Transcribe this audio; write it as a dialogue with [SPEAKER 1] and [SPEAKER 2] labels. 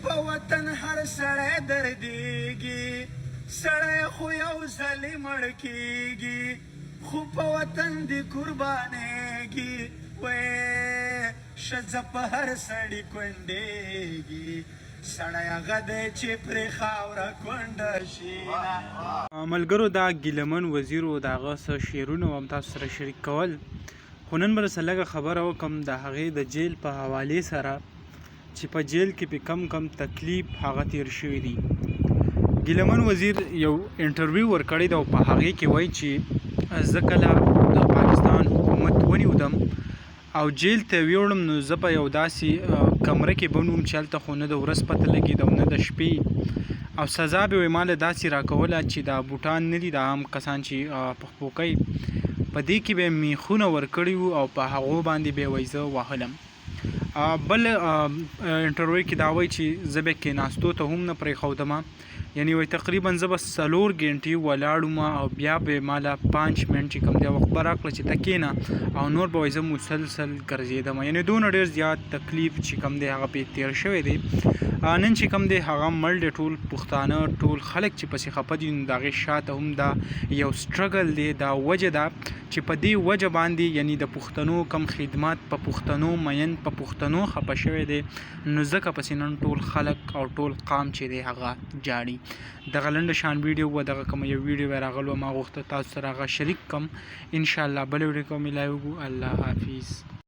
[SPEAKER 1] په وطن هر سړی دردیږي سړی خو یو ځلې مړ کېږي خو په وطن دې قربانېږي وې ښځه په هر سړي کونډېږي سړی هغه دی چې پرې خاوره کونډه شي.
[SPEAKER 2] ملګرو دا ګیلمن وزیر و د هغه څه شعرونه هم تاسو سره شریک کول خو نن به درسره لږه خبره وکړم د هغې د جیل په حوالې سره چې په جیل کې پې کم تکلیف هغه تیر شوي دي. ګیلمن وزیر یو انټرویو ورکړی دی او په هغې کې وایي چې زه کله د پاکستان حکومت ونیودم او جیل ته ویوړم نو زه په یو داسې کمره کې بند وم چې هلته خو نه د ورځ پته لګېده او نه د شپې او سزا به یې ماله داسې راکوله چې دا بوټان نه دي د عام کسان چې پخپوکۍ په دې کې به یې میخونه ورکړي وو او په هغو باندې به یې وایي زه وهلم. بل انټرویو کې دا وایي چې زه به کېناستو ته هم نه پرېښودم یعنی وایي تقریبا زه به 4 ګنټې ولاړم او بیا به ماله 5 منټ چې کوم دی وخت به راکړه چې ته کېنه او نور به وایي زه مسلسل ګرځېدم یعنی دونه ډېر زیات تکلیف چې کوم دی هغه پې تېر شوی دی. نن چې کوم دی هغه مړ دی ټول پښتانه ټول خلک چې پسې خفه دي نو د هغې شاته هم دا یو سټرګل دی دا وجه ده چې په دې وجه باندې یعنی د پښتنو کم خدمات په پښتنو مین په پښتنو خفه شوی دی نو ځکه پسې نن ټول خلک او ټول قام چې دی هغه جاړي. دغه لنډه شان ویډیو و دغه کومه یو ویډیو به راغلو ما غوښته تاسو سره هغه شریک کړم انشاءالله بله ویډیو کې به ملاویږو. الله حافظ.